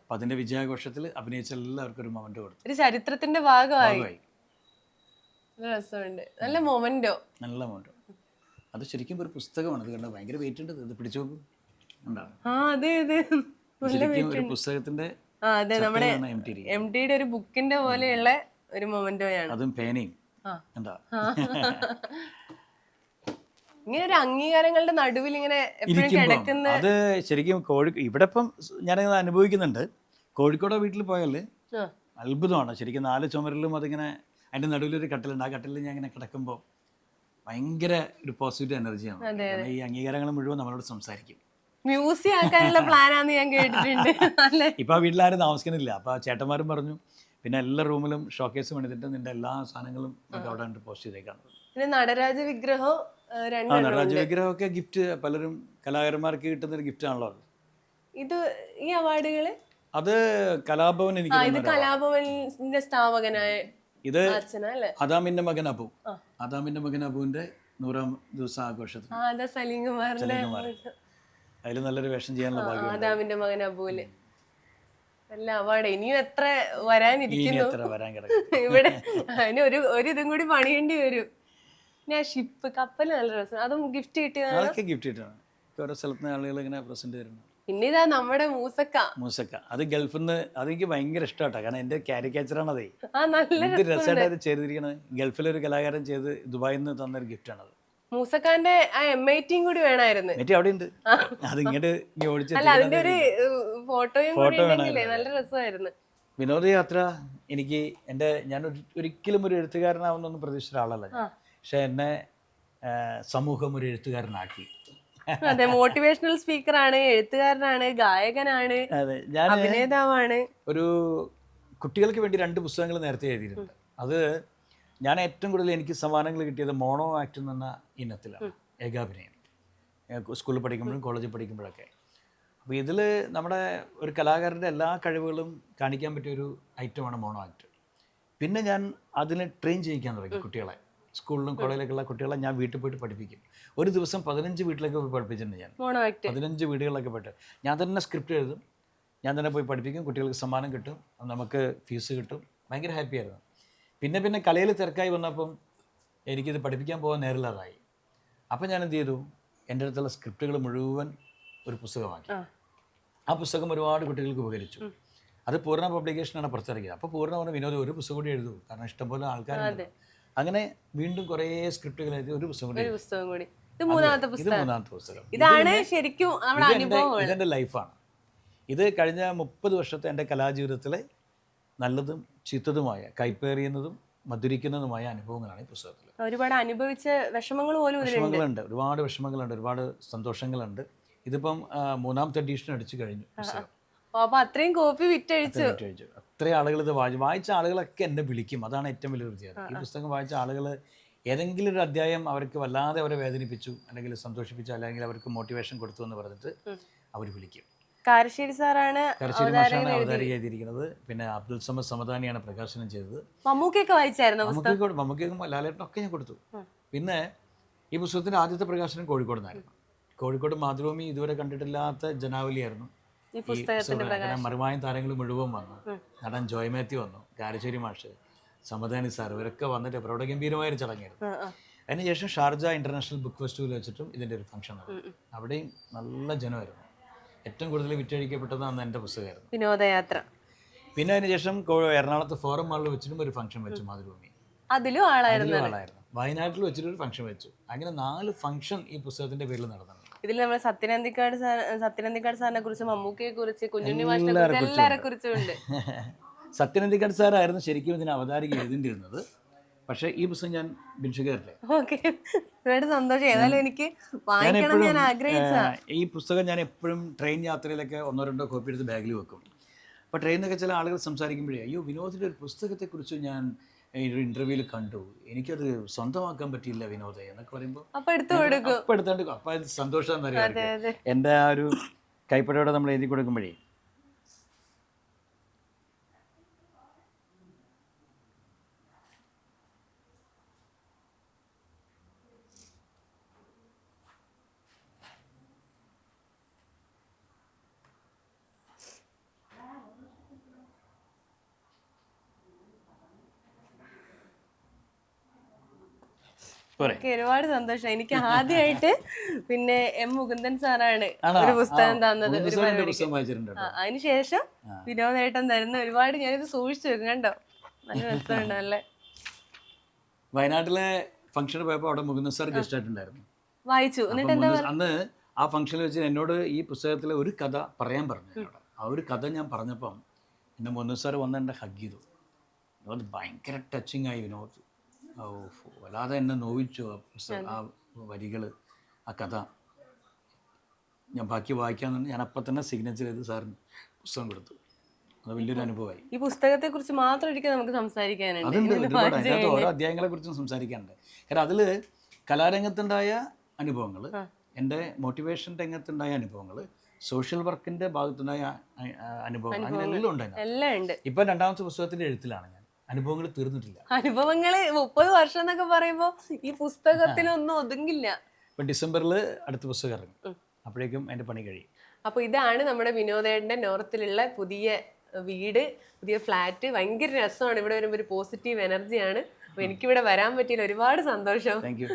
അപ്പൊ അതിന്റെ വിജയാഘോഷത്തിൽ അഭിനയിച്ച എല്ലാവർക്കും ഒരു മൊമെന്റ് കൊടുത്തു. ഒരു ചരിത്രത്തിന്റെ ഭാഗമായി. രസമുണ്ട്. നല്ല മൊമെന്റോ. നല്ല മൊമെന്റോ. അത് ശരിക്കും ഒരു പുസ്തകമാണ്. ഇത് കണ്ട ഭയങ്കര വെയിറ്റ് ഉണ്ട്. ഇത് പിടിച്ചു നോക്കും. ശരിക്കും ഒരു പുസ്തകത്തിന്റെ എം ടിയുടെ ഒരു ബുക്കിന്റെ പോലെയുള്ള ഒരു മൊമെന്റോയാണ്. അതും പേനയും. എന്താ ഇങ്ങനെ ഒരു അംഗീകാരങ്ങളുടെ നടുവിൽ ഇങ്ങനെ കിടക്കുന്ന. അത് ശരിക്കും ഇവിടെ ഇപ്പം ഞാനത് അനുഭവിക്കുന്നുണ്ട്. കോഴിക്കോട് വീട്ടിൽ പോയാൽ അത്ഭുതമാണ് ശരിക്കും. 4 ചുമരിലും അതിങ്ങനെ അതിന്റെ നടുവിലൊരു കട്ടിലുണ്ട്. ആ കട്ടിലിൽ ഞാൻ ഇങ്ങനെ കിടക്കുമ്പോൾ ഭയങ്കര ഒരു പോസിറ്റീവ് എനർജിയാണ്. ഈ അംഗീകാരങ്ങൾ മുഴുവൻ നമ്മളോട് സംസാരിക്കും. മ്യൂസിയം ആക്കാനുള്ള പ്ലാനാന്ന് ഞാൻ കേട്ടിട്ടുണ്ട്. ഇപ്പൊ ആ വീട്ടിലാരും താമസിക്കുന്നില്ല. അപ്പൊ ചേട്ടന്മാരും പറഞ്ഞു പിന്നെ എല്ലാ റൂമിലും ഷോക്കേസ് പണിതിട്ട് നിന്റെ എല്ലാ സാധനങ്ങളും അവിടെ പോസ്റ്റ് ചെയ്തേക്കാണ്. പിന്നെ നടരാജ വിഗ്രഹം നടരാജ വിഗ്രഹമൊക്കെ ഗിഫ്റ്റ് പലരും കലാകാരന്മാർക്ക് കിട്ടുന്ന ഒരു ഗിഫ്റ്റ് ആണല്ലോ. ഇത് ഈ അവാർഡുകള് അത് കലാഭവൻ. എനിക്ക് കലാഭവന്റെ സ്ഥാപകനായ ഇത് അദാമിന്റെ മകൻ അബു. അദാമിന്റെ മകൻ അബുവിന്റെ 100ാം ദിവസം ആഘോഷത്തിൽ അതിൽ നല്ലൊരു വേഷം ചെയ്യാനുള്ള ഭാഗ്യം. അദാമിന്റെ മകൻ അബുവില് നല്ല അവാർഡ്. ഇനിയും എത്ര വരാനിരിക്കുന്നു ഇവിടെ. അതിന് ഒരു ഇതും കൂടി പണിയേണ്ടി വരും. പിന്നെ ഷിപ്പ് കപ്പൽ നല്ല രസം. അതും ഗിഫ്റ്റ് കിട്ടിയതാണ്. ഗിഫ്റ്റ് കിട്ടിയതാണ്. ഓരോ സ്ഥലത്ത് ആളുകൾ ഇങ്ങനെ പ്രസന്റ് തരുന്നു. പിന്നെ ഇതാ നമ്മുടെ മൂസക്ക. അത് ഗൾഫിൽ നിന്ന്. അതെനിക്ക് ഭയങ്കര ഇഷ്ടമാട്ടോ. കാരണം എന്റെ കാരിക്കേച്ചറാണ് അതേ. നല്ല രസമായിട്ട് ചെയ്തിരിക്കണത്. ഗൾഫിലൊരു കലാകാരൻ ചെയ്ത് ദുബായിൽ നിന്ന് തന്നൊരു ഗിഫ്റ്റ് ആണത്. മൂസക്കാന്റെ ആ MIT കൂടി വേണമായിരുന്നു. അവിടെ ഉണ്ട്. അതിങ്ങോട്ട് അതിന്റെ ഒരു ഫോട്ടോയും കൂടി ഉണ്ടെങ്കിലേ നല്ല രസമായിരുന്നു. വിനോദയാത്ര എനിക്ക് ഞാൻ ഒരിക്കലും ഒരു എഴുത്തുകാരനാവുന്നൊന്നും പ്രതീക്ഷിച്ച ആളല്ല. പക്ഷെ എന്നെ സമൂഹം ഒരു എഴുത്തുകാരനാക്കി. അതെ, മോട്ടിവേഷണൽ സ്പീക്കറാണ്, എഴുത്തുകാരനാണ്, ഗായകനാണ്, അഭിനേതാവാണ്. ഒരു കുട്ടികൾക്ക് വേണ്ടി 2 പുസ്തകങ്ങൾ നേരത്തെ എഴുതിയിട്ടുണ്ട്. അത് ഞാൻ ഏറ്റവും കൂടുതൽ എനിക്ക് സമ്മാനങ്ങൾ കിട്ടിയത് മോണോ ആക്ട് എന്ന് പറഞ്ഞ ഇനത്തിലാണ്. ഏകാഭിനയം. സ്കൂളിൽ പഠിക്കുമ്പോഴും കോളേജിൽ പഠിക്കുമ്പോഴൊക്കെ. അപ്പോൾ ഇതിൽ നമ്മുടെ ഒരു കലാകാരൻ്റെ എല്ലാ കഴിവുകളും കാണിക്കാൻ പറ്റിയൊരു ഐറ്റമാണ് മോണോ ആക്ട്. പിന്നെ ഞാൻ അതിനെ ട്രെയിൻ ചെയ്യിക്കാൻ തുടങ്ങി കുട്ടികളെ. സ്കൂളിലും കോളേജിലൊക്കെയുള്ള കുട്ടികളെ ഞാൻ വീട്ടിൽ പോയിട്ട് പഠിപ്പിക്കും. ഒരു ദിവസം 15 വീട്ടിലൊക്കെ പോയി പഠിപ്പിച്ചിട്ടുണ്ട് ഞാൻ. 15 വീടുകളിലൊക്കെ പോയിട്ട് ഞാൻ തന്നെ സ്ക്രിപ്റ്റ് എഴുതും, ഞാൻ തന്നെ പോയി പഠിപ്പിക്കും. കുട്ടികൾക്ക് സമ്മാനം കിട്ടും, നമുക്ക് ഫീസ് കിട്ടും. ഭയങ്കര ഹാപ്പിയായിരുന്നു. പിന്നെ കലയിൽ തിരക്കായി വന്നപ്പം എനിക്കിത് പഠിപ്പിക്കാൻ പോകാൻ നേരില്ലാതായി. അപ്പം ഞാൻ എന്ത് ചെയ്തു, എൻ്റെ അടുത്തുള്ള സ്ക്രിപ്റ്റുകൾ മുഴുവൻ ഒരു പുസ്തകമാക്കി. ആ പുസ്തകം ഒരുപാട് കുട്ടികൾക്ക് ഉപകരിച്ചു. അത് പൂർണ്ണ പബ്ലിക്കേഷനാണ് പുറത്തിറക്കിയത്. അപ്പോൾ പൂർണ്ണ പറഞ്ഞ വിനോദം ഒരു പുസ്തകം കൂടി എഴുതൂ, കാരണം ഇഷ്ടംപോലെ ആൾക്കാരുണ്ട്. അങ്ങനെ വീണ്ടും കുറേ സ്ക്രിപ്റ്റുകൾ എഴുതി ഒരു പുസ്തകം കൂടി. ഇത് മൂന്നാമത്തെ പുസ്തകം. ഇതാണ് ശരിക്കും ഇതെൻ്റെ ലൈഫാണ്. ഇത് കഴിഞ്ഞ 30 വർഷത്തെ എൻ്റെ കലാജീവിതത്തിലെ നല്ലതും ചീത്തതുമായ, കൈപ്പേറിയുന്നതും മധുരിക്കുന്നതുമായ അനുഭവങ്ങളാണ് ഈ പുസ്തകത്തിൽ. ഒരുപാട് അനുഭവിച്ച വിഷമങ്ങളുണ്ട്, ഒരുപാട് വിഷമങ്ങളുണ്ട്, ഒരുപാട് സന്തോഷങ്ങളുണ്ട്. ഇതിപ്പം 3ാമത്തെ എഡിഷൻ അടിച്ചു കഴിഞ്ഞു പുസ്തകം. അത്രയും കോപ്പി വിറ്റഴിച്ചു. അത്രയും ആളുകൾ ഇത് വായിച്ച ആളുകളൊക്കെ എന്നെ വിളിക്കും. അതാണ് ഏറ്റവും വലിയ വിജയം. ഈ പുസ്തകം വായിച്ച ആളുകൾ ഏതെങ്കിലും ഒരു അധ്യായം അവർക്ക് വല്ലാതെ അവരെ വേദനിപ്പിച്ചു, അല്ലെങ്കിൽ സന്തോഷിപ്പിച്ചു, അല്ലെങ്കിൽ അവർക്ക് മോട്ടിവേഷൻ കൊടുത്തു എന്ന് പറഞ്ഞിട്ട് അവർ വിളിക്കും. കാരശ്ശേരി സാറാണ് കരശ്ശേരി മാഷാണ് അവതാരിക എഴുതിയിരിക്കുന്നത്. പിന്നെ അബ്ദുൽ സമദ് സമദാനിയാണ് പ്രകാശനം ചെയ്തത്. മമ്മൂക്കൊക്കെ വായിച്ചായിരുന്നു മമ്മൂക്കും ലാലേട്ടനൊക്കെ ഞാൻ കൊടുത്തു. പിന്നെ ഈ പുസ്തകത്തിന്റെ ആദ്യത്തെ പ്രകാശനം കോഴിക്കോട് നിന്നായിരുന്നു. കോഴിക്കോട് മാതൃഭൂമി ഇതുവരെ കണ്ടിട്ടില്ലാത്ത ജനാവലിയായിരുന്നു ഈ പുസ്തകത്തിന്റെ. മറുമായും താരങ്ങൾ മുഴുവൻ വന്നു. നടൻ ജോയ് മാത്യു വന്നു, കാരശ്ശേരി മാഷ്, സമദാനി സാർ, ഇവരൊക്കെ വന്നിട്ട് പ്രൗഢഗംഭീരമായൊരു ചടങ്ങായിരുന്നു. അതിനുശേഷം ഷാർജ ഇന്റർനാഷണൽ ബുക്ക് ഫെസ്റ്റിവൽ വെച്ചിട്ടും ഇതിൻ്റെ ഒരു ഫംഗ്ഷൻ നടന്നു. അവിടെയും നല്ല ജനമായിരുന്നു. ഏറ്റവും കൂടുതൽ വിറ്റഴിക്കപ്പെട്ടത് അന്ന് എൻ്റെ പുസ്തകമായിരുന്നു വിനോദയാത്ര. പിന്നെ അതിനുശേഷം എറണാകുളത്ത് ഫോറം മാളിൽ വെച്ചിട്ടും ഒരു ഫംഗ്ഷൻ വെച്ചു മാതൃഭൂമി. അതിലും ആളായിരുന്നു. വയനാട്ടിൽ വെച്ചിട്ടൊരു ഫംഗ്ഷൻ വെച്ചു. അങ്ങനെ 4 ഫംഗ്ഷൻ ഈ പുസ്തകത്തിന്റെ പേരിൽ നടന്നു. ഇതിൽ നമ്മൾ സത്യനന്ദിക്കാട് സാറിനെ കുറിച്ച്, മമ്മൂക്കയെ കുറിച്ച്, കുഞ്ഞുണ്ണി മാഷിനെ കുറിച്ച്, എല്ലാരെ കുറിച്ചും ഉണ്ട്. സത്യനന്ദിക്കാട് സാറായിരുന്നു ശരിക്കും ഇതിന് അവതാരിക എഴുതിണ്ടിരുന്നത്. പക്ഷേ ഈ പുസ്തകം ഞാൻ ബിൻഷുകാരില്ലേ. ഓക്കെ, ഒരുപാട് സന്തോഷം. ഏതായാലും എനിക്ക് വായിക്കണം ഞാൻ ആഗ്രഹിച്ച ഈ പുസ്തകം ഞാൻ എപ്പോഴും ട്രെയിൻ യാത്രയിലൊക്കെ 1-2 കോപ്പി എടുത്ത് ബാഗിൽ വെക്കും. അപ്പോൾ ട്രെയിനിലൊക്കെ ചില ആളുകൾ സംസാരിക്കുമ്പോഴേ അയ്യോ വിനോദിൻ്റെ ഒരു പുസ്തകത്തെക്കുറിച്ച് ഞാൻ ഒരു ഇൻ്റർവ്യൂവിൽ കണ്ടു, എനിക്കത് സ്വന്തമാക്കാൻ പറ്റിയില്ല വിനോദ എന്നൊക്കെ പറയുമ്പോൾ അപ്പോൾ എടുത്തോണ്ട് അപ്പോൾ അത് സന്തോഷം എന്നറിയാം. എൻ്റെ ആ ഒരു കൈപ്പടയോടെ നമ്മൾ എഴുതി കൊടുക്കുമ്പോഴേ ഒരുപാട് സന്തോഷം. എനിക്ക് ആദ്യമായിട്ട് പിന്നെ എം മുകുന്ദൻ സാറാണ് ഒരു പുസ്തകം തന്നത്. അതിനുശേഷം വിനോദേട്ടൻ തരുന്ന ഒരുപാട് ഞാനിത് സൂക്ഷിച്ചു വെക്കും. കണ്ടോ, നല്ല രസമുണ്ട്. നല്ല വയനാട്ടിലെ ഫംഗ്ഷന് പോയപ്പോൾ അവിടെ മുകുന്ദൻ സാർ ഗസ്റ്റ് ആയിട്ടുണ്ടായിരുന്നു. വായിച്ചു. എന്നിട്ട് എന്താ അന്ന് ആ ഫംഗ്ഷനിൽ വെച്ച് എന്നോട് ഈ പുസ്തകത്തിലെ ഒരു കഥ പറയാൻ പറഞ്ഞു. ആ ഒരു കഥ ഞാൻ പറഞ്ഞപ്പം എന്നെ മുകുന്ദൻ സാർ വന്ന് എന്നെ ഹഗ് ചെയ്തു. അത് ഭയങ്കര ടച്ചിങ് ആയി വിനോദ്. വല്ലാതെ എന്നെ നോവിച്ചു ആ വരികൾ, ആ കഥ. ഞാൻ ബാക്കി വായിക്കാമെന്ന് ഞാൻ അപ്പം തന്നെ സിഗ്നേച്ചർ ചെയ്ത് സാറിന് പുസ്തകം കൊടുത്തു. അത് വലിയൊരു അനുഭവമായി. ഈ പുസ്തകത്തെ കുറിച്ച് മാത്രം ഒരിക്കലും നമുക്ക് സംസാരിക്കാനുണ്ട്. അതുണ്ട്, ഒരുപാട് അതിനകത്ത് ഓരോ അധ്യായങ്ങളെ കുറിച്ചും സംസാരിക്കാനുണ്ട്. കാരണം അതിൽ കലാരംഗത്തുണ്ടായ അനുഭവങ്ങൾ, എൻ്റെ മോട്ടിവേഷൻ രംഗത്തുണ്ടായ അനുഭവങ്ങൾ, സോഷ്യൽ വർക്കിൻ്റെ ഭാഗത്തുണ്ടായ അനുഭവങ്ങൾ, അങ്ങനെ എല്ലാം ഉണ്ട്. ഇപ്പം 2ാമത്തെ പുസ്തകത്തിൻ്റെ എഴുത്തിലാണ് ഞാൻ. അനുഭവങ്ങൾ തീർന്നിട്ടില്ല. അനുഭവങ്ങള് 30 വർഷം എന്നൊക്കെ പറയുമ്പോ ഈ പുസ്തകത്തിനൊന്നും ഒതുങ്ങില്ല. ഇപ്പൊ ഡിസംബറിൽ അടുത്ത പുസ്തകം ഇറങ്ങും. അപ്പോഴേക്കും അതിന്റെ പണി കഴിയും. അപ്പൊ ഇതാണ് നമ്മുടെ വിനോദേട്ടന്റെ നോർത്തിലുള്ള പുതിയ വീട്, പുതിയ ഫ്ലാറ്റ്. ഭയങ്കര രസമാണ്. ഇവിടെ വരുമ്പോൾ ഒരു പോസിറ്റീവ് എനർജിയാണ്. അപ്പൊ എനിക്കിവിടെ വരാൻ പറ്റിയില്ല. ഒരുപാട് സന്തോഷം. Thank you.